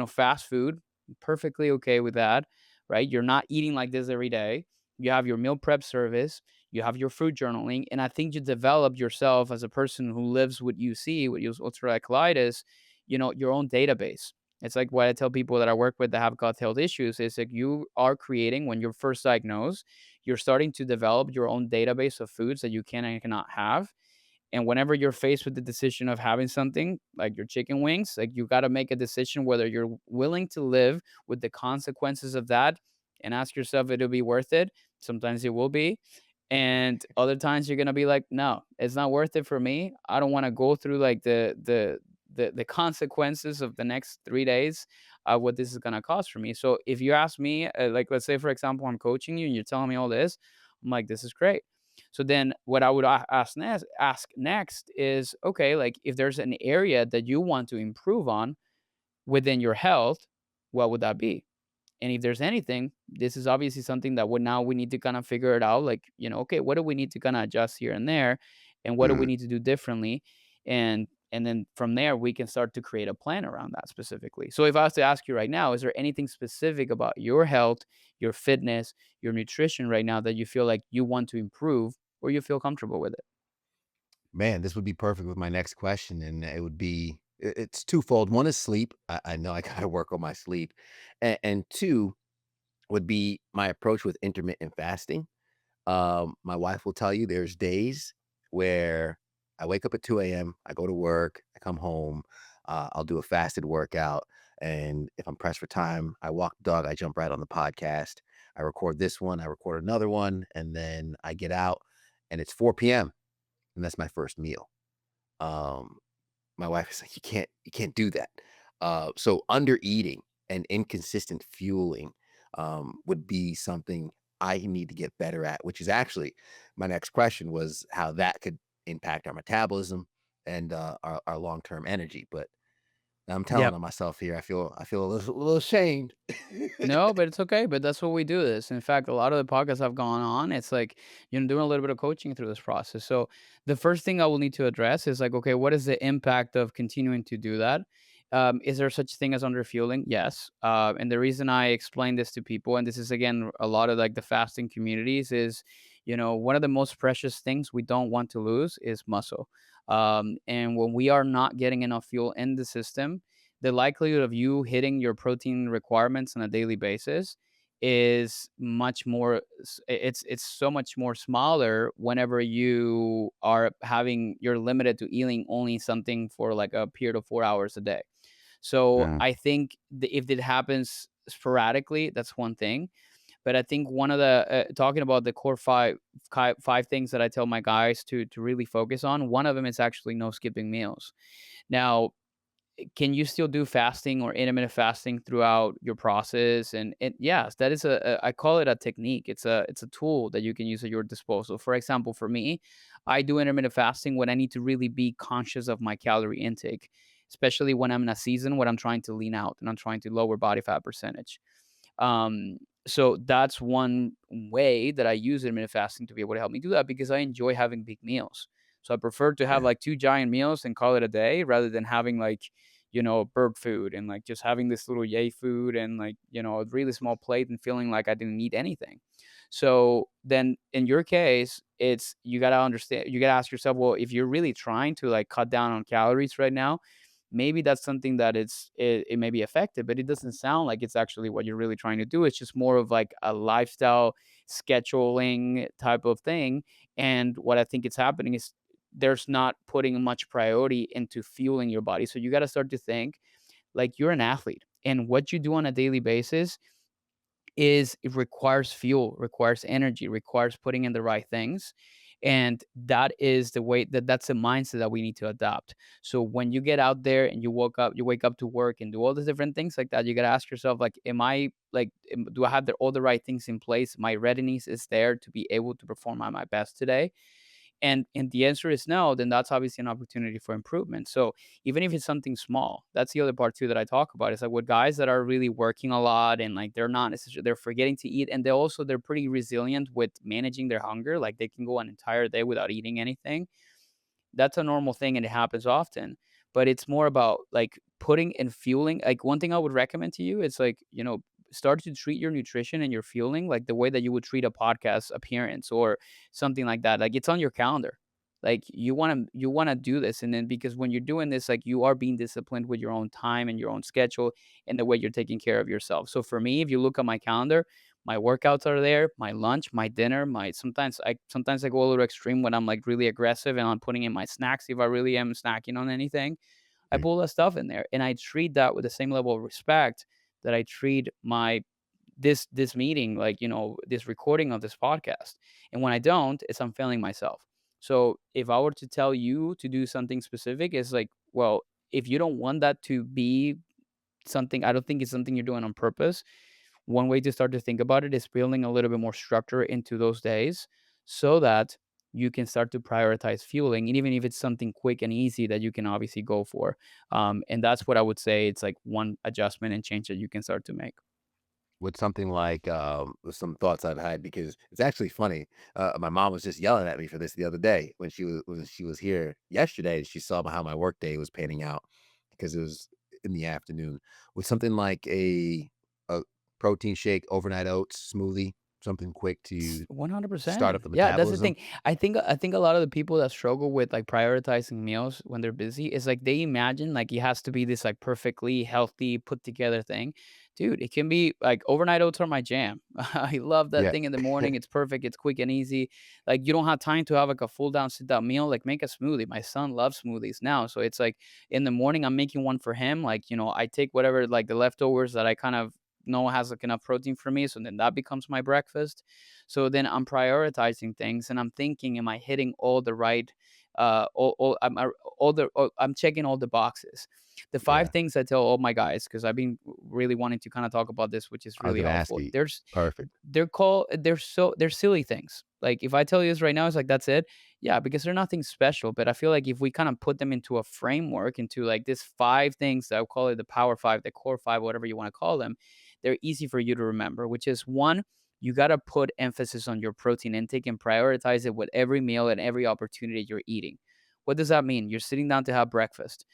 A: fast food, perfectly okay with that, right? You're not eating like this every day. You have your meal prep service. you have your fruit journaling, and I think you develop yourself as a person who lives with UC, with ulcerative colitis, your own database. It's like what I tell people that I work with that have gut health issues is like you are creating when you're first diagnosed, you're starting to develop your own database of foods that you can and cannot have. And whenever you're faced with the decision of having something like your chicken wings, like you got to make a decision whether you're willing to live with the consequences of that and ask yourself if it'll be worth it. Sometimes it will be. And other times you're gonna be like, no, it's not worth it for me. I don't want to go through like the consequences of the next 3 days, what this is gonna cost for me. So if you ask me, like let's say for example, I'm coaching you and you're telling me all this, I'm like, this is great. So then what I would ask next is, okay, like if there's an area that you want to improve on within your health, what would that be? And if there's anything, this is obviously something that we need to kind of figure it out. Like, okay, what do we need to kind of adjust here and there? And what do we
B: Mhm.
A: need to do differently? And then from there we can start to create a plan around that specifically. So if I was to ask you right now, is there anything specific about your health, your fitness, your nutrition right now that you feel like you want to improve or you feel comfortable with it?
B: Man, this would be perfect with my next question, and it would be it's twofold. One is sleep. I know I gotta work on my sleep. And two would be my approach with intermittent fasting. My wife will tell you there's days where I wake up at 2 a.m., I go to work, I come home, I'll do a fasted workout, and if I'm pressed for time, I walk the dog, I jump right on the podcast. I record this one, I record another one, and then I get out and it's 4 p.m. and that's my first meal. Um, my wife is like, "You can't do that." So under eating and inconsistent fueling, would be something I need to get better at, which is actually my next question was how that could impact our metabolism and, our long-term energy, but I'm telling
A: Yep.
B: on myself here. I feel a little ashamed.
A: No, but it's okay. But that's what we do this. In fact, a lot of the podcasts I've gone on, it's like, doing a little bit of coaching through this process. So the first thing I will need to address is like, okay, what is the impact of continuing to do that? Is there such thing as underfueling? Yes. And the reason I explain this to people, and this is again a lot of like the fasting communities, is one of the most precious things we don't want to lose is muscle. And when we are not getting enough fuel in the system, the likelihood of you hitting your protein requirements on a daily basis is much more it's so much more smaller whenever you're limited to eating only something for like a period of 4 hours a day. So
B: Mm,
A: I think if it happens sporadically, that's one thing. But I think one of the talking about the core five things that I tell my guys to really focus on, one of them is actually no skipping meals. Now, can you still do fasting or intermittent fasting throughout your process? And yes, that is I call it a technique. It's a tool that you can use at your disposal. For example, for me, I do intermittent fasting when I need to really be conscious of my calorie intake, especially when I'm in a season when I'm trying to lean out and I'm trying to lower body fat percentage. So that's one way that I use intermittent fasting to be able to help me do that because I enjoy having big meals. So I prefer to have
B: yeah,
A: like two giant meals and call it a day rather than having like, bird food and like just having this little yay food and like, a really small plate and feeling like I didn't eat anything. So then in your case, it's you gotta understand, you gotta ask yourself, well, if you're really trying to like cut down on calories right now, maybe that's something that it may be effective, but it doesn't sound like it's actually what you're really trying to do. It's just more of like a lifestyle scheduling type of thing. And what I think is happening is there's not putting much priority into fueling your body. So you got to start to think like you're an athlete and what you do on a daily basis is it requires fuel, requires energy, requires putting in the right things. And that is the way that's the mindset that we need to adopt. So when you get out there and you wake up to work and do all these different things like that, you got to ask yourself, like, do I have all the right things in place? My readiness is there to be able to perform at my best today. And the answer is no, then that's obviously an opportunity for improvement. So even if it's something small, that's the other part too that I talk about. It's like with guys that are really working a lot and like they're not necessarily they're forgetting to eat, and they're pretty resilient with managing their hunger. Like they can go an entire day without eating anything. That's a normal thing and it happens often. But it's more about like putting and fueling. Like one thing I would recommend to you is like, start to treat your nutrition and your fueling like the way that you would treat a podcast appearance or something like that. Like it's on your calendar. Like you want to do this, and then because when you're doing this, like you are being disciplined with your own time and your own schedule and the way you're taking care of yourself. So for me, if you look at my calendar, my workouts are there, my lunch, my dinner, my sometimes I go a little extreme when I'm like really aggressive and I'm putting in my snacks if I really am snacking on anything. I
B: Mm.
A: pull that stuff in there and I treat that with the same level of respect that I treat my this meeting, like, this recording of this podcast. And when I don't, it's I'm failing myself. So if I were to tell you to do something specific, it's like, well, if you don't want that to be something, I don't think it's something you're doing on purpose. One way to start to think about it is building a little bit more structure into those days so that you can start to prioritize fueling, and even if it's something quick and easy that you can obviously go for. And that's what I would say. It's like one adjustment and change that you can start to make.
B: With something like, with some thoughts I've had because it's actually funny. My mom was just yelling at me for this the other day when she was here yesterday. She saw how my work day was panning out because it was in the afternoon. With something like a protein shake, overnight oats smoothie, something quick to start
A: 100%.
B: up the
A: Yeah, that's the
B: metabolism.
A: thing. I think a lot of the people that struggle with like prioritizing meals when they're busy is like they imagine like it has to be this like perfectly healthy put together thing. Dude, it can be like overnight oats are my jam. I love that
B: Yeah.
A: thing in the morning. It's perfect. It's quick and easy. Like you don't have time to have like a full down sit down meal. Like make a smoothie. My son loves smoothies now. So it's like in the morning I'm making one for him. Like, I take whatever like the leftovers that I kind of know has like enough protein for me. So then that becomes my breakfast. So then I'm prioritizing things and I'm thinking, am I hitting all the right, I'm checking all the boxes. The five
B: Yeah.
A: things I tell all my guys, because I've been really wanting to kind of talk about this, which is
B: I was
A: really
B: gonna ask
A: helpful.
B: you. Perfect.
A: They're silly things. Like if I tell you this right now, it's like that's it. Yeah, because they're nothing special. But I feel like if we kind of put them into a framework, into like this five things that I'll call it the power five, the core five, whatever you want to call them, they're easy for you to remember, which is one, you got to put emphasis on your protein intake and prioritize it with every meal and every opportunity you're eating. What does that mean? You're sitting down to have breakfast.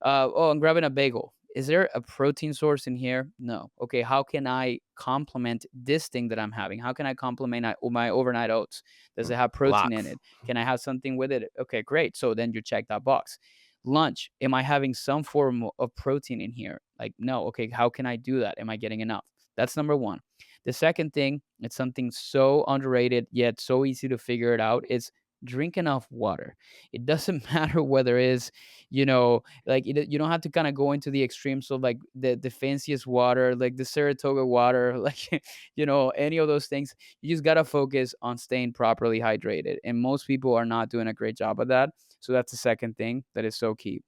A: Oh, I'm grabbing a bagel. Is there a protein source in here? No. Okay, how can I complement this thing that I'm having? How can I complement my overnight oats? Does it have protein in
B: Lox.
A: it? Can I have something with it? Okay, great. So then you check that box. Lunch, am I having some form of protein in here? Like, no. Okay, how can I do that? Am I getting enough? That's number one. The second thing, it's something so underrated yet so easy to figure it out, is drink enough water. It doesn't matter whether it's, like you don't have to kind of go into the extremes of like the fanciest water, like the Saratoga water, like any of those things. You just gotta focus on staying properly hydrated, and most people are not doing a great job of that. So that's the second thing that is so key.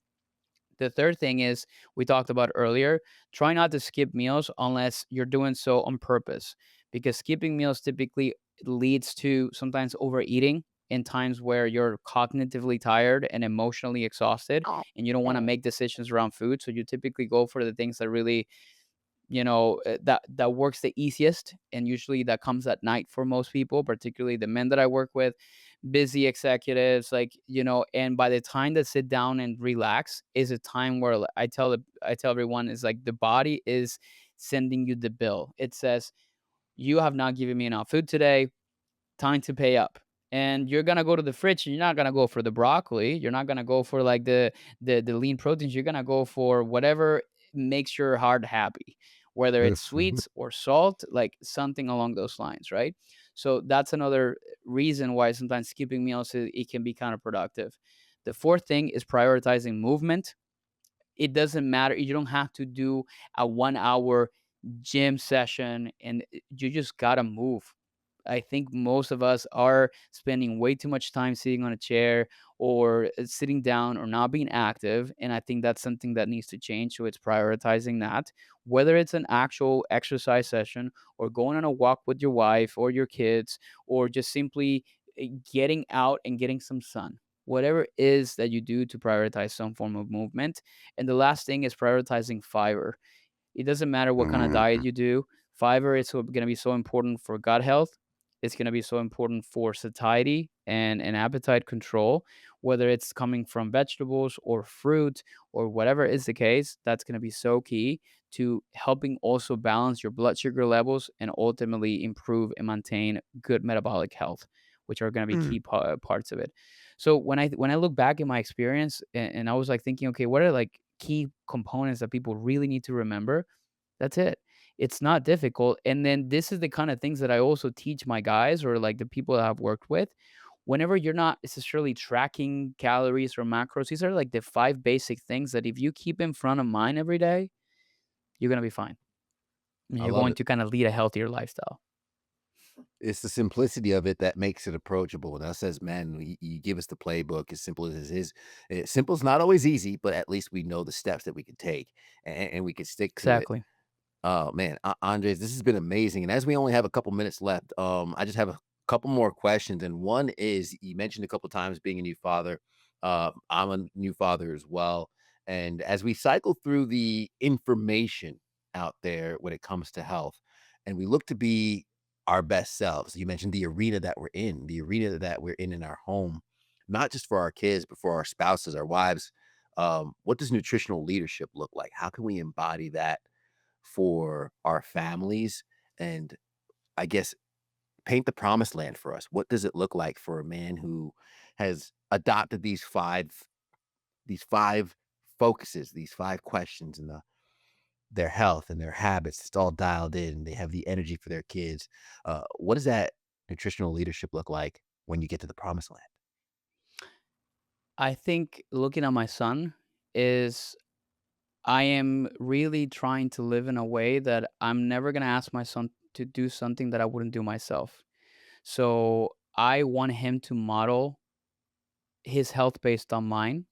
A: The third thing is we talked about earlier, try not to skip meals unless you're doing so on purpose, because skipping meals typically leads to sometimes overeating in times where you're cognitively tired and emotionally exhausted and you don't want to make decisions around food. So you typically go for the things that really, that works the easiest, and usually that comes at night for most people, particularly the men that I work with, busy executives, like, and by the time they sit down and relax is a time where I tell everyone is like the body is sending you the bill. It says, you have not given me enough food today, time to pay up. And you're gonna go to the fridge. You're not gonna go for the broccoli. You're not gonna go for like the lean proteins. You're gonna go for whatever makes your heart happy, whether it's sweets or salt, like something along those lines, right? So that's another reason why sometimes skipping meals it can be counterproductive. The fourth thing is prioritizing movement. It doesn't matter. You don't have to do a 1 hour gym session, and you just gotta move. I think most of us are spending way too much time sitting on a chair or sitting down or not being active. And I think that's something that needs to change. So it's prioritizing that, whether it's an actual exercise session or going on a walk with your wife or your kids, or just simply getting out and getting some sun. Whatever it is that you do to prioritize some form of movement. And the last thing is prioritizing fiber. It doesn't matter what kind of diet
B: Mhm.
A: you do. Fiber is going to be so important for gut health, is going to be so important for satiety and appetite control, whether it's coming from vegetables or fruit or whatever is the case. That's going to be so key to helping also balance your blood sugar levels and ultimately improve and maintain good metabolic health, which are going to be
B: Mm,
A: key parts of it. So when I look back at my experience, and I was like thinking, okay, what are like key components that people really need to remember? That's it. It's not difficult. And then this is the kind of things that I also teach my guys or like the people that I've worked with. Whenever you're not necessarily tracking calories or macros, these are like the five basic things that if you keep in front of mind every day, you're going to be fine. And
B: I
A: you're
B: love
A: going
B: it.
A: to kind of lead a healthier lifestyle.
B: It's the simplicity of it that makes it approachable. And us as men, you give us the playbook as simple as it is. Simple is not always easy, but at least we know the steps that we can take and we can stick to it.
A: Exactly.
B: Oh man, Andres, this has been amazing. And as we only have a couple minutes left, I just have a couple more questions. And one is, you mentioned a couple times being a new father. I'm a new father as well. And as we cycle through the information out there when it comes to health, and we look to be our best selves, you mentioned the arena that we're in, the arena that we're in our home, not just for our kids, but for our spouses, our wives. What does nutritional leadership look like? How can we embody that for our families? And I guess paint the promised land for us. What does it look like for a man who has adopted these five focuses, these five questions in their health and their habits? It's all dialed in. They have the energy for their kids. What does that nutritional leadership look like when you get to the promised land?
A: I think looking at my son is I am really trying to live in a way that I'm never going to ask my son to do something that I wouldn't do myself. So I want him to model his health based on mine.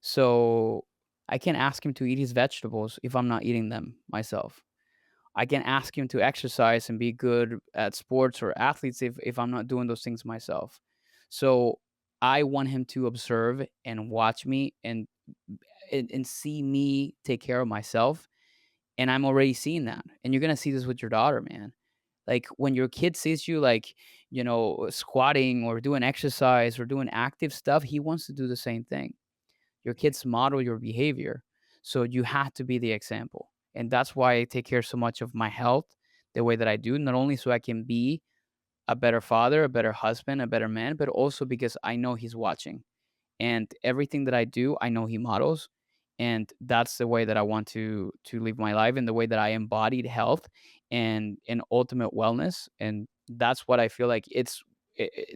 A: So I can't ask him to eat his vegetables if I'm not eating them myself. I can ask him to exercise and be good at sports or athletes if I'm not doing those things myself. So I want him to observe and watch me and see me take care of myself. And I'm already seeing that. And you're gonna see this with your daughter, man. Like when your kid sees you like, squatting or doing exercise or doing active stuff, he wants to do the same thing. Your kids model your behavior. So you have to be the example. And that's why I take care so much of my health the way that I do, not only so I can be a better father, a better husband, a better man, but also because I know he's watching. And everything that I do, I know he models. And that's the way that I want to live my life and the way that I embodied health and ultimate wellness. And that's what I feel like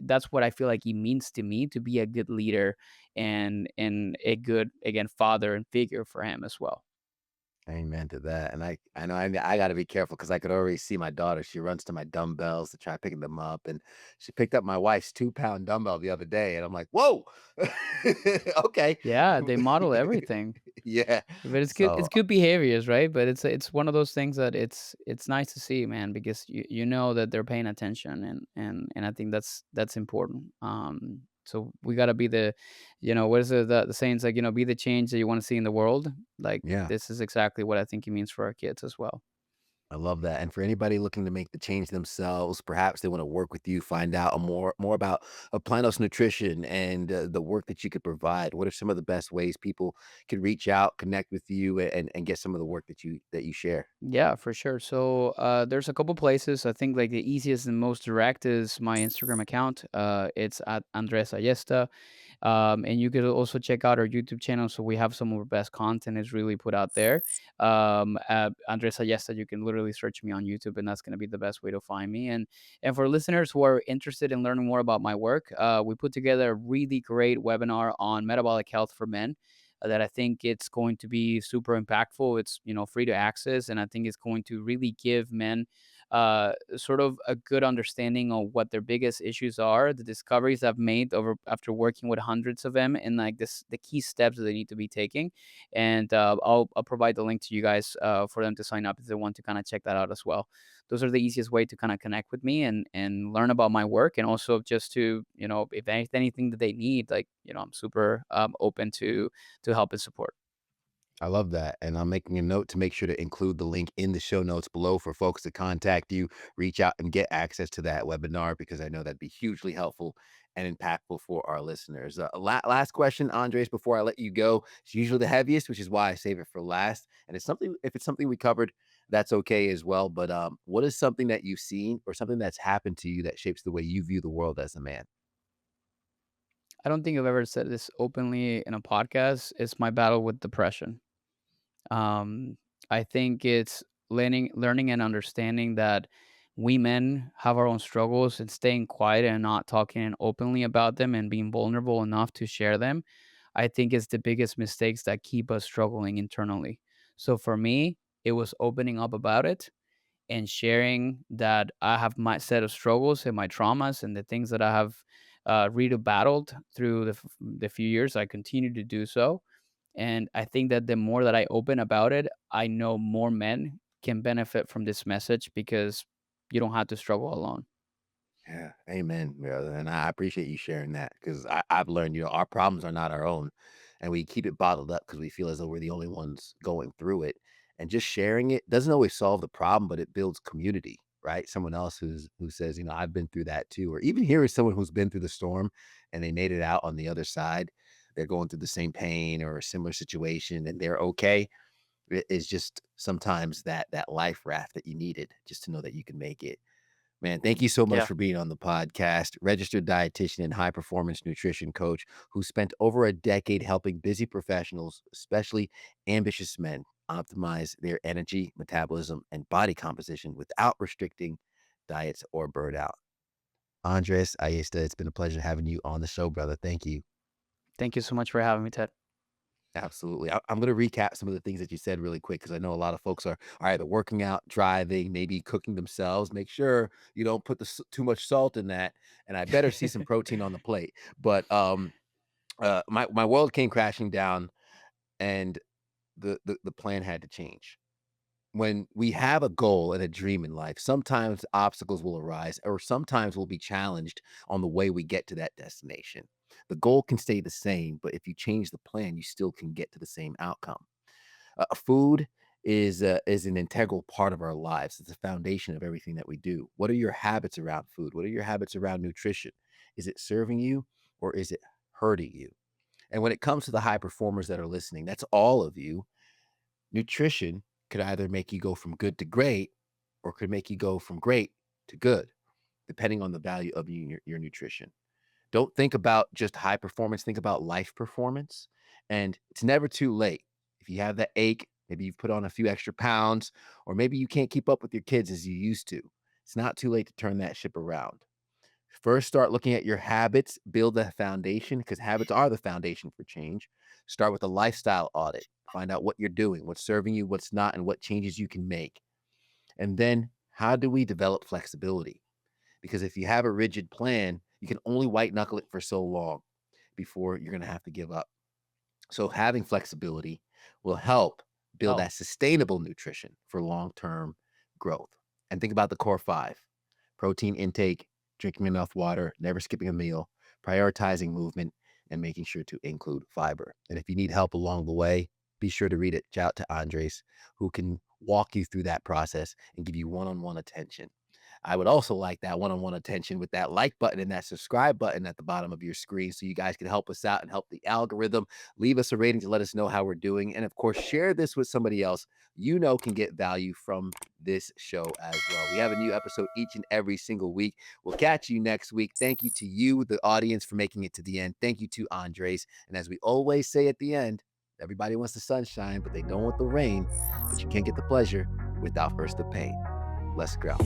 A: that's what I feel like he means to me to be a good leader and a good again father and figure for him as well.
B: Amen to that. And I know I got to be careful because I could already see my daughter. She runs to my dumbbells to try picking them up, and she picked up my wife's 2 pound dumbbell the other day, and I'm like, "Whoa, okay,
A: Yeah, they model everything.
B: yeah."
A: But it's
B: So
A: good behaviors, right? But it's one of those things that it's nice to see, man, because you know that they're paying attention and I think that's important. So we gotta be what is it the saying? It's like, be the change that you want to see in the world. Like
B: yeah,
A: this is exactly what I think it means for our kids as well.
B: I love that. And for anybody looking to make the change themselves, perhaps they want to work with you, find out more about Planos Nutrition and the work that you could provide. What are some of the best ways people can reach out, connect with you, and get some of the work that you share?
A: Yeah, for sure. So there's a couple places. I think like the easiest and most direct is my Instagram account. It's at Andres Ayesta. And you could also check out our YouTube channel. So we have some of our best content is really put out there. Andres Ayesta, you can literally search me on YouTube, and that's going to be the best way to find me. And for listeners who are interested in learning more about my work, we put together a really great webinar on metabolic health for men. That I think it's going to be super impactful. It's free to access, and I think it's going to really give men sort of a good understanding of what their biggest issues are, the discoveries I've made over after working with hundreds of them, and like the key steps that they need to be taking. And I'll provide the link to you guys for them to sign up if they want to kind of check that out as well. Those are the easiest way to kind of connect with me and learn about my work, and also just to if there's anything that they need, like I'm super open to help and support.
B: I love that. And I'm making a note to make sure to include the link in the show notes below for folks to contact you, reach out and get access to that webinar because I know that'd be hugely helpful and impactful for our listeners. Last question, Andres, before I let you go. It's usually the heaviest, which is why I save it for last. And it's something, if it's something we covered, that's okay as well. But what is something that you've seen or something that's happened to you that shapes the way you view the world as a man?
A: I don't think I've ever said this openly in a podcast. It's my battle with depression. Um, I think it's learning and understanding that we men have our own struggles, and staying quiet and not talking openly about them and being vulnerable enough to share them, I think is the biggest mistakes that keep us struggling internally. So for me, it was opening up about it and sharing that I have my set of struggles and my traumas and the things that I have really battled through the few years. I continue to do so, and I think that the more that I open about it, I know more men can benefit from this message because you don't have to struggle alone.
B: Yeah, amen, brother. And I appreciate you sharing that because I've learned, our problems are not our own, and we keep it bottled up because we feel as though we're the only ones going through it. And just sharing it doesn't always solve the problem, but it builds community, right? Someone else who says, I've been through that too, or even here is someone who's been through the storm and they made it out on the other side. They're going through the same pain or a similar situation, and they're okay. It is just sometimes that life raft that you needed just to know that you can make it. Man, thank you so much
A: Yeah.
B: for being on the podcast. Registered dietitian and high performance nutrition coach who spent over a decade helping busy professionals, especially ambitious men, optimize their energy, metabolism, and body composition without restricting diets or burnout. Andres Ayesta, it's been a pleasure having you on the show, brother. Thank you.
A: Thank you so much for having me, Ted.
B: Absolutely. I'm going to recap some of the things that you said really quick because I know a lot of folks are either working out, driving, maybe cooking themselves. Make sure you don't put too much salt in that, and I better see some protein on the plate. But my world came crashing down, and the plan had to change. When we have a goal and a dream in life, sometimes obstacles will arise, or sometimes we'll be challenged on the way we get to that destination. The goal can stay the same, but if you change the plan, you still can get to the same outcome. Food is an integral part of our lives. It's the foundation of everything that we do. What are your habits around food? What are your habits around nutrition? Is it serving you or is it hurting you? And when it comes to the high performers that are listening, that's all of you. Nutrition could either make you go from good to great or could make you go from great to good, depending on the value of your nutrition. Don't think about just high performance, think about life performance. And it's never too late. If you have that ache, maybe you've put on a few extra pounds, or maybe you can't keep up with your kids as you used to. It's not too late to turn that ship around. First, start looking at your habits, build that foundation because habits are the foundation for change. Start with a lifestyle audit. Find out what you're doing, what's serving you, what's not, and what changes you can make. And then, how do we develop flexibility? Because if you have a rigid plan, you can only white knuckle it for so long before you're going to have to give up. So, having flexibility will help build
A: Oh,
B: that sustainable nutrition for long term growth. And think about the core five: protein intake, drinking enough water, never skipping a meal, prioritizing movement, and making sure to include fiber. And if you need help along the way, be sure to reach out to Andres, who can walk you through that process and give you one on one attention. I would also like that one on one attention with that like button and that subscribe button at the bottom of your screen so you guys can help us out and help the algorithm. Leave us a rating to let us know how we're doing. And of course, share this with somebody else you know can get value from this show as well. We have a new episode each and every single week. We'll catch you next week. Thank you to you, the audience, for making it to the end. Thank you to Andres. And as we always say at the end, everybody wants the sunshine, but they don't want the rain. But you can't get the pleasure without first the pain. Let's go.